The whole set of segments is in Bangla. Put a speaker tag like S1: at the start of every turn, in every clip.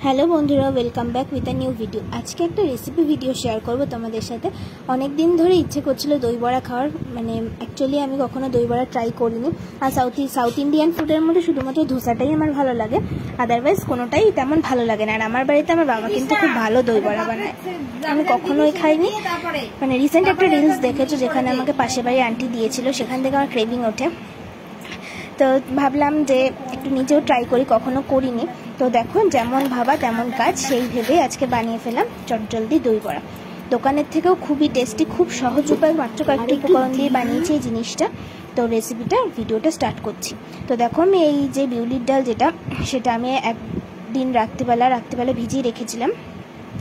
S1: হ্যালো বন্ধুরা, welcome back with a new video. আজকে একটা রেসিপি ভিডিও শেয়ার করব তোমাদের সাথে। অনেক দিন ধরে ইচ্ছে করছিল দই বড়া খাওয়ার, অ্যাকচুয়ালি আমি কখনো দই বড়া ট্রাই করিনি। আর সাউথ ইন্ডিয়ান ফুডের মধ্যে শুধুমাত্র ধোসাটাই আমার ভালো লাগে, আদারওয়াইজ কোনোটাই তেমন ভালো লাগে না। আর আমার বাড়িতে আমার বাবা কিন্তু খুব ভালো দই বড়া বানায়, আমি কখনোই খাইনি। রিসেন্ট একটা রিলস দেখেছো যেখানে আমাকে পাশে বাড়ির আন্টি দিয়েছিল, সেখান থেকে আমার ক্রেভিং ওঠে। তো ভাবলাম যে একটু নিজেও ট্রাই করি, কখনো করিনি। তো দেখো, যেমন ভাবা তেমন কাজ, সেই ভেবে আজকে বানিয়ে ফেলাম চটজলদি দই বড়া। দোকানের থেকেও খুবই টেস্টি, খুব সহজ উপায়, মাত্র কয়েকটি উপকরণ দিয়ে বানিয়েছি এই জিনিসটা। তো ভিডিওটা স্টার্ট করছি। তো দেখো, আমি এই যে বিউলির ডাল সেটা আমি একদিন রাত্রিবেলা ভিজিয়ে রেখেছিলাম।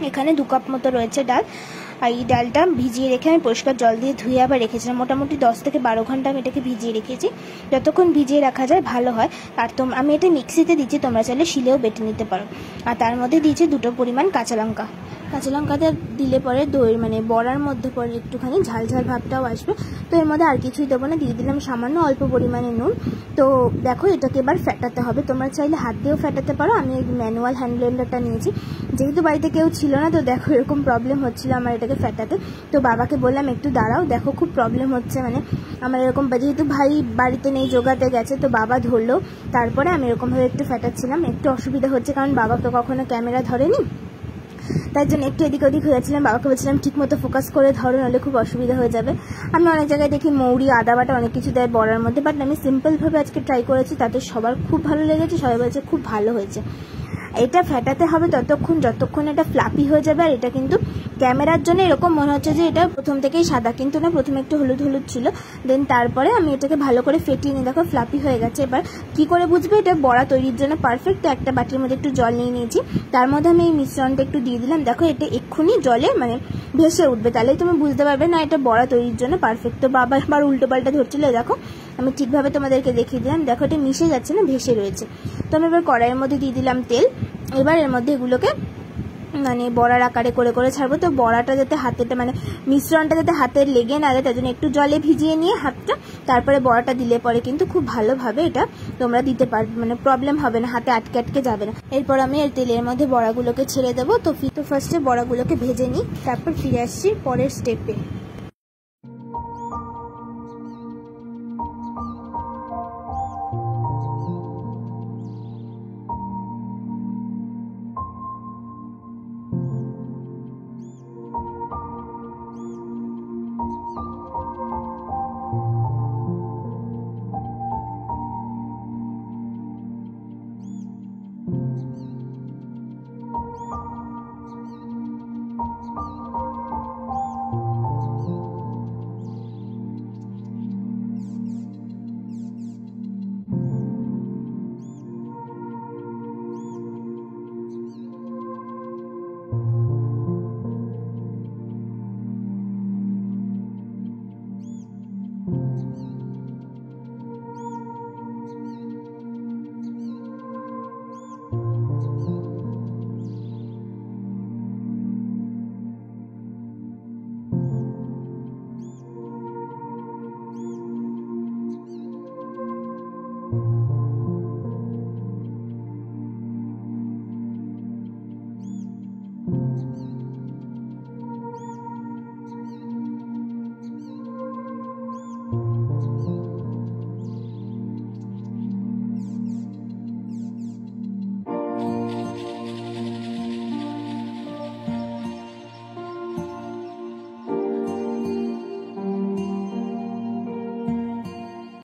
S1: এখানে 2 কাপ মতো রয়েছে ডাল। আর এই ডালটা ভিজিয়ে রেখে আমি পরিষ্কার জল দিয়ে ধুয়ে আবার রেখেছিলাম। মোটামুটি 10 থেকে 12 ঘন্টা আমি এটাকে ভিজিয়ে রেখেছি। যতক্ষণ ভিজিয়ে রাখা যায় ভালো হয়। আর আমি এটা মিক্সিতে দিচ্ছি, তোমরা চাইলে শিলেও বেটে নিতে পারো। আর তার মধ্যে দিয়েছি 2টো পরিমাণ কাঁচা লঙ্কাটা দিলে পরে দইয়ের বড়ার মধ্যে পরে একটুখানি ঝাল ভাবটাও আসবে। তো এর মধ্যে আর কিছুই দেবো না, দিয়ে দিলাম সামান্য অল্প পরিমাণে নুন। তো দেখো, এটাকে এবার ফেটাতে হবে। তোমরা চাইলে হাত দিয়েও ফেটাতে পারো, আমি এই ম্যানুয়াল হ্যান্ড ব্লেন্ডারটা নিয়েছি। যেহেতু বাড়িতে কেউ ছিল না, তো দেখো এরকম প্রবলেম হচ্ছিল আমার এটাকে ফেটাতে। তো বাবাকে বললাম একটু দাঁড়াও, দেখো খুব প্রবলেম হচ্ছে, আমার এরকম, যেহেতু ভাই বাড়িতে নেই, জোগাতে গেছে, তো বাবা ধরলো। তারপরে আমি এরকমভাবে একটু ফেটাচ্ছিলাম। একটু অসুবিধা হচ্ছে, কারণ বাবা তো কখনো ক্যামেরা ধরেনি, তাই জন্য একটু এদিক ওদিক হয়ে যাচ্ছিলাম। বাবাকে বলছিলাম ঠিক মতো ফোকাস করে ধরো, নাহলে খুব অসুবিধা হয়ে যাবে। আমি অনেক জায়গায় দেখি মৌরি, আদা বাটা অনেক কিছু দেয় বড়ার মধ্যে, বাট আমি সিম্পলভাবে আজকে ট্রাই করেছি, তাতে সবার খুব ভালো লেগেছে, সবাই বলছে খুব ভালো হয়েছে। এটা ফেটাতে হবে যতক্ষণ এটা ফ্লাপি হয়ে যাবে। আর এটা কিন্তু ক্যামেরার জন্য এরকম মনে হচ্ছে যে এটা প্রথম থেকেই সাদা, কিন্তু না, প্রথমে একটু হলুদ ছিল। দেন তারপরে আমি এটাকে ভালো করে ফেটিয়ে নিয়ে দেখো ফ্লাপি হয়ে গেছে। এবার কি করে বুঝবে এটা বড়া তৈরির জন্য পারফেক্ট? তো একটা বাটির মধ্যে একটু জল নিয়ে নিয়েছি, তার মধ্যে আমি এই মিশ্রণটা একটু দিয়ে দিলাম। দেখো এটা এক্ষুনি জলে ভেসে উঠবে, তাহলেই তুমি বুঝতে পারবে না এটা বড়া তৈরির জন্য পারফেক্ট। তো বাবা আবার উল্টো পাল্টা ধরছিল, দেখো আমি ঠিকভাবে তোমাদেরকে দেখিয়ে দিলাম। দেখো এটা মিশে যাচ্ছে না, ভেসে রয়েছে। তো আমি এবার কড়াইয়ের মধ্যে দিয়ে দিলাম তেল। এবার এর মধ্যে এগুলোকে বড়ার আকারে করে ছাড়বো। তো বড়াটা যাতে মিশ্রণটা যাতে হাতে লেগে না যায়, তার জন্য একটু জলে ভিজিয়ে নিয়ে হাতটা, তারপরে বড়াটা দিলে পরে কিন্তু খুব ভালোভাবে এটা তোমরা দিতে পারবে, প্রবলেম হবে না, হাতে আটকে যাবে না। এরপর আমি এর তেলের মধ্যে বড়াগুলোকে ছেড়ে দেবো। তো ফার্স্টে বড়াগুলোকে ভেজে নিই, তারপর ফিরে আসছি পরের স্টেপে।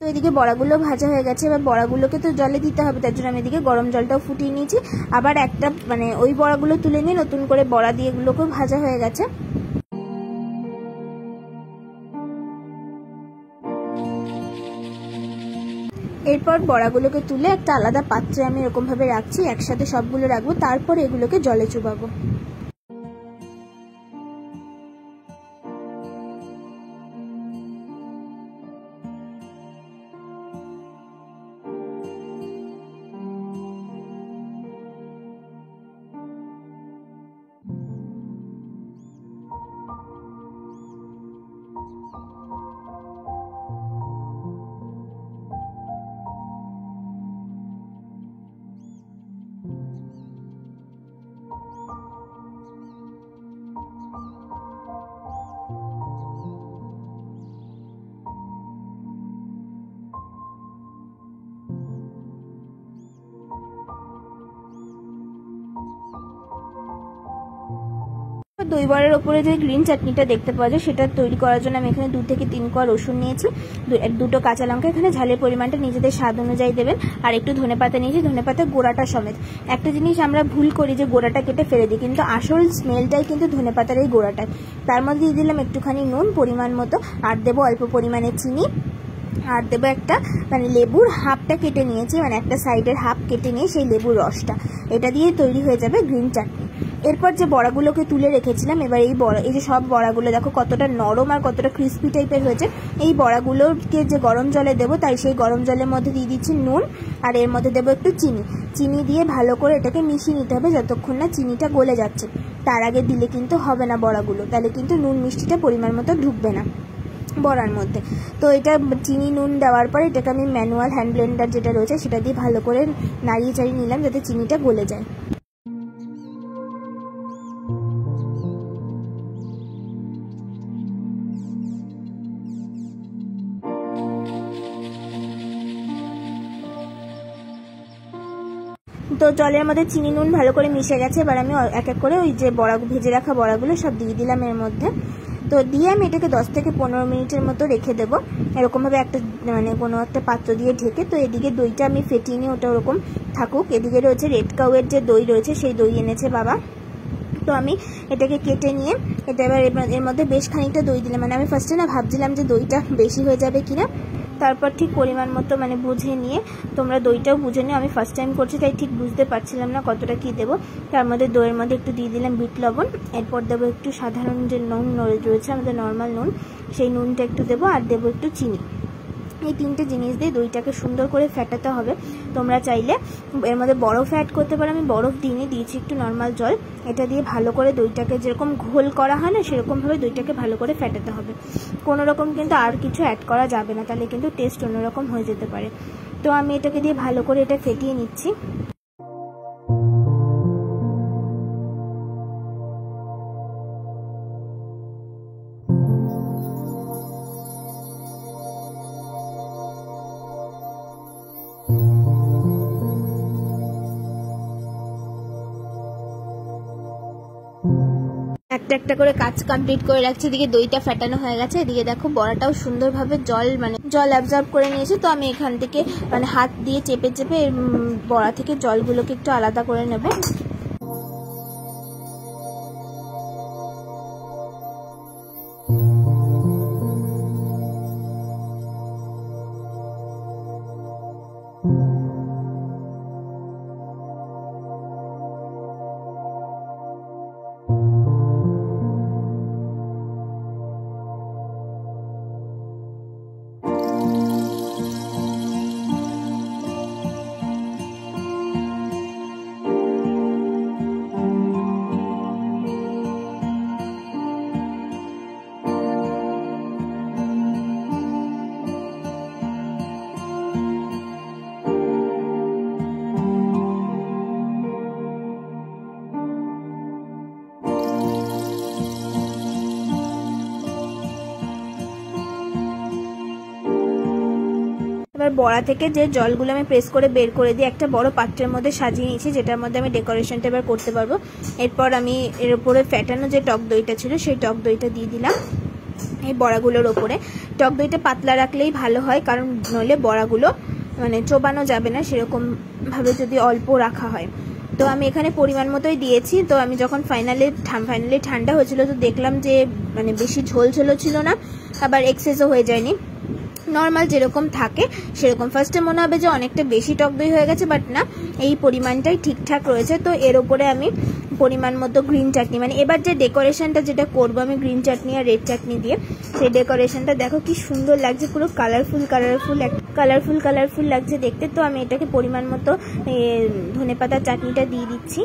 S1: তো এদিকে বড়াগুলো ভাজা হয়ে গেছে। এবার বড়াগুলোকে তো জলে দিতে হবে, তার জন্য আমি এদিকে গরম জলটাও ফুটিয়ে নিয়েছি। আবার একটা ওই বড়াগুলো তুলে নিয়ে নতুন করে বড়া দিয়ে এগুলোকেও ভাজা হয়ে গেছে। এরপর বড়াগুলোকে তুলে একটা আলাদা পাত্রে আমি এরকমভাবে রাখছি, একসাথে সবগুলো রাখবো, তারপর এগুলোকে জলে চুবাবো। দই বড়ার ওপরে যে গ্রিন চাটনিটা দেখতে পাওয়া যায় সেটা তৈরি করার জন্য আমি এখানে 2 থেকে 3 কোয়া রসুন নিয়েছি, দুটো কাঁচা লঙ্কা, এখানে ঝালের পরিমাণটা নিজেদের স্বাদ অনুযায়ী দেবেন, আর একটু ধনেপাতা নিয়েছি, ধনেপাতা গোড়াটা সমেত। একটা জিনিস আমরা ভুল করি যে গোড়াটা কেটে ফেলে দিই, কিন্তু আসল স্মেলটাই কিন্তু ধনেপাতার এই গোড়াটায়। তার মধ্যে দিয়ে দিলাম একটুখানি নুন পরিমাণ মতো, আর দেবো অল্প পরিমাণে চিনি, আর দেবো একটা লেবুর হাফটা কেটে নিয়েছি, একটা সাইডের হাফ কেটে নিয়ে সেই লেবুর রসটা, এটা দিয়ে তৈরি হয়ে যাবে গ্রিন চাটনি। এরপর যে বড়াগুলোকে তুলে রেখেছিলাম, এবার এই যে সব বড়াগুলো দেখো কতটা নরম আর কতটা ক্রিস্পি টাইপের হয়েছে। এই বড়াগুলোকে যে গরম জলে দেবো, তাই সেই গরম জলের মধ্যে দিয়ে দিচ্ছি নুন, আর এর মধ্যে দেবো একটু চিনি দিয়ে ভালো করে এটাকে মিশিয়ে নিতে হবে যতক্ষণ না চিনিটা গলে যাচ্ছে। তার আগে দিলে কিন্তু হবে না বড়াগুলো, তাহলে কিন্তু নুন মিষ্টিটা পরিমাণ মতো ঢুকবে না বড়ার মধ্যে। তো এটা চিনি নুন দেওয়ার পর এটাকে আমি ম্যানুয়াল হ্যান্ড ব্লেন্ডার যেটা রয়েছে সেটা দিয়ে ভালো করে নাড়িয়ে চাড়িয়ে নিলাম যাতে চিনিটা গলে যায়। তো জলের মধ্যে চিনি নুন ভালো করে মিশে গেছে, এবার আমি এক এক করে ওই যে ভেজে রাখা বড়াগুলো সব দিয়ে দিলাম এর মধ্যে। তো দিয়ে আমি এটাকে 10 থেকে 15 মিনিটের মতো রেখে দেবো এরকমভাবে একটা কোনো একটা পাত্র দিয়ে ঢেকে। তো এদিকে দইটা আমি ফেটিয়ে নিয়ে ওটা ওরকম থাকুক। এদিকে রয়েছে রেড কাউয়ের যে দই রয়েছে, সেই দই এনেছে বাবা। তো আমি এটাকে কেটে নিয়ে এটা এবার এর মধ্যে বেশ খানিকটা দই দিলাম। আমি ফার্স্টে ভাবছিলাম যে দইটা বেশি হয়ে যাবে কিনা, তারপর ঠিক পরিমাণ মতো বুঝে নিয়ে, তোমরা দইটাও বুঝে নিও, আমি ফার্স্ট টাইম করছি তাই ঠিক বুঝতে পারছিলাম না কতটা কি দেবো। তার মধ্যে দইয়ের মধ্যে একটু দিয়ে দিলাম বিট লবণ, এরপর দেবো একটু সাধারণ যে নুন রয়েছে আমাদের নর্মাল নুন, সেই নুনটা একটু দেবো, আর দেবো একটু চিনি। এই 3টে জিনিস দিয়ে দইটাকে সুন্দর করে ফেটাতে হবে। তোমরা চাইলে এর মধ্যে বরফ অ্যাড করতে পারো, আমি বরফ দিয়েছি একটু নর্মাল জল। এটা দিয়ে ভালো করে দইটাকে যেরকম ঘোল করা হয় না সেরকমভাবে দইটাকে ভালো করে ফেটাতে হবে। কোনো রকম কিন্তু আর কিছু অ্যাড করা যাবে না, তাহলে কিন্তু টেস্ট অন্যরকম হয়ে যেতে পারে। তো আমি এটাকে দিয়ে ভালো করে এটা ফেটিয়ে নিচ্ছি। একটা একটা করে কাজ কমপ্লিট করে রাখছি। এদিকে দইটা ফেটানো হয়ে গেছে, এদিকে দেখো বড়াটাও সুন্দরভাবে জল অ্যাবজর্ব করে নিয়েছে। তো আমি এখান থেকে হাত দিয়ে চেপে চেপে বড়া থেকে জলগুলোকে একটু আলাদা করে নেব। এবার বড়া থেকে যে জলগুলো আমি প্রেস করে বের করে দিয়ে একটা বড় পাত্রের মধ্যে সাজিয়ে নিয়েছি, যেটার মধ্যে আমি ডেকোরেশনটা এবার করতে পারবো। এরপর আমি এর উপরে ফ্যাটানো যে টক দইটা ছিল সেই টক দইটা দিয়ে দিলাম এই বড়াগুলোর ওপরে। টক দইটা পাতলা রাখলেই ভালো হয়, কারণ নইলে বড়াগুলো চোবানো যাবে না সেরকম ভাবে যদি অল্প রাখা হয়। তো আমি এখানে পরিমাণ মতোই দিয়েছি। তো আমি যখন ফাইনালি ঠান্ডা হয়েছিল তো দেখলাম যে বেশি ঝোল ছিল না, আবার এক্সেসও হয়ে যায়নি, নর্মাল যেরকম থাকে সেরকম। ফার্স্টে মনে হবে যে অনেকটা বেশি টক দই হয়ে গেছে, বাট না, এই পরিমাণটাই ঠিকঠাক রয়েছে। তো এর ওপরে আমি পরিমাণ মতো গ্রিন চাটনি, এবার যে ডেকোরেশনটা যেটা করবো আমি গ্রিন চাটনি আর রেড চাটনি দিয়ে, সেই ডেকোরেশনটা দেখো কি সুন্দর লাগছে, পুরো কালারফুল লাগছে দেখতে। তো আমি এটাকে পরিমাণ মতো ধনেপাতার চাটনিটা দিয়ে দিচ্ছি।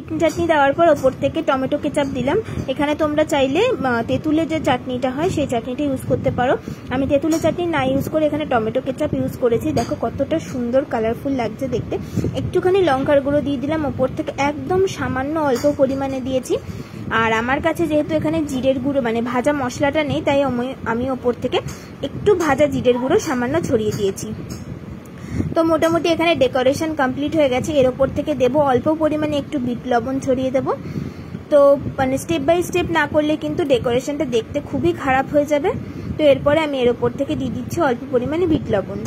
S1: গ্রিন চাটনি দেওয়ার পর ওপর থেকে টমেটো কেচাপ দিলাম। এখানে তোমরা চাইলে তেঁতুলের যে চাটনিটা হয় সেই চাটনিটা ইউজ করতে পারো। আমি তেঁতুলের চাটনি না ইউজ করে এখানে টমেটো কেচাপ ইউজ করেছি। দেখো কতটা সুন্দর কালারফুল লাগছে দেখতে। একটুখানি লঙ্কার গুঁড়ো দিয়ে দিলাম ওপর থেকে, একদম সামান্য অল্প পরিমাণে দিয়েছি। আর আমার কাছে যেহেতু এখানে জিরের গুঁড়ো মানে ভাজা মশলাটা নেই, তাই আমি ওপর থেকে একটু ভাজা জিরের গুঁড়ো সামান্য ছড়িয়ে দিয়েছি। তো মোটামুটি এখানে ডেকোরেশন কমপ্লিট হয়ে গেছে। এর ওপর থেকে দেবো অল্প পরিমাণে একটু বিট লবণ ছড়িয়ে দেবো। তো মানে স্টেপ বাই স্টেপ না করলে কিন্তু ডেকোরেশনটা দেখতে খুবই খারাপ হয়ে যাবে। তো এরপরে আমি এর ওপর থেকে দিয়ে দিচ্ছি অল্প পরিমাণে বিট লবণ।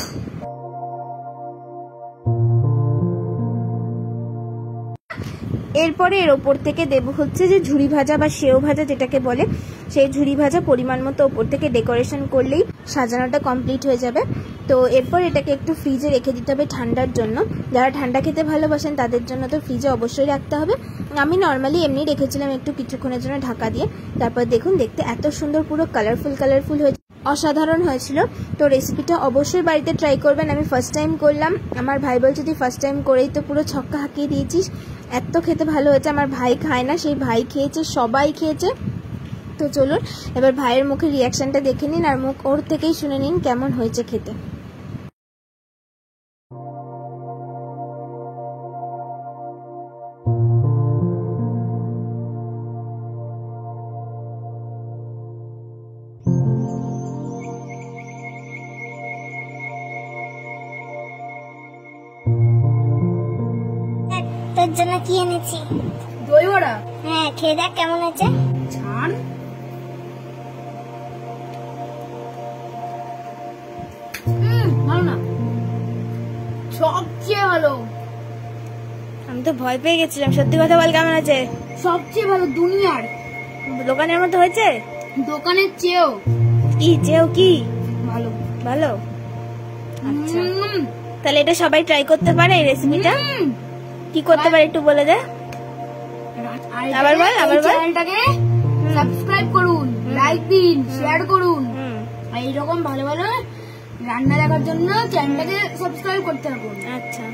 S1: এরপরে এর ওপর থেকে দেবো হচ্ছে যে ঝুরি ভাজা বা সেও ভাজা যেটাকে বলে, সেই ঝুরি ভাজা পরিমাণ মতো ওপর থেকে ডেকোরেশন করলেই সাজানোটা কমপ্লিট হয়ে যাবে। তো এরপর এটাকে একটু ফ্রিজে রেখে দিতে হবে ঠান্ডার জন্য। যারা ঠান্ডা খেতে ভালোবাসেন তাদের জন্য তো ফ্রিজে অবশ্যই রাখতে হবে। আমি নর্মালি এমনি রেখেছিলাম একটু কিছুক্ষণের জন্য ঢাকা দিয়ে। তারপর দেখুন দেখতে এত সুন্দর পুরো কালারফুল হয়েছে, অসাধারণ হয়েছিল। তো রেসিপিটা অবশ্যই বাড়িতে ট্রাই করবেন। আমি ফার্স্ট টাইম করলাম, আমার ভাই বলছে তুই ফার্স্ট টাইম করেই তো পুরো ছক্কা হাঁকিয়ে দিয়েছিস, এত খেতে ভালো হয়েছে। আমার ভাই খায় না, সেই ভাই খেয়েছে, সবাই খেয়েছে। তো চলুন এবার ভাইয়ের মুখের রিয়াকশনটা দেখে নিন আর মুখ ওর থেকেই শুনে নিন কেমন হয়েছে খেতে।
S2: তোর জন্য কি এনেছি?
S3: দই বড়া।
S2: হ্যাঁ, খেয়ে দেখ কেমন আছে।
S3: ছান ভালো না, সবচেয়ে ভালো।
S1: আমি তো ভয় পেয়ে গেছিলাম, সত্যি কথা বল কেমন আছে?
S3: সবচেয়ে ভালো দুনিয়ার।
S1: দোকানের মতো হয়েছে?
S3: দোকানের চেয়েও।
S1: কি
S3: ভালো।
S1: ভালো? আচ্ছা, তাহলে এটা সবাই ট্রাই করতে পারে এই রেসিপিটা? কি করতে পারে একটু বলে দে। আবার বল।
S3: চ্যানেলটাকে সাবস্ক্রাইব করুন, লাইক দিন, শেয়ার করুন। আর এইরকম ভালো ভালো রান্না দেখার জন্য চ্যানেলটাকে সাবস্ক্রাইব করতে হবে।
S1: আচ্ছা।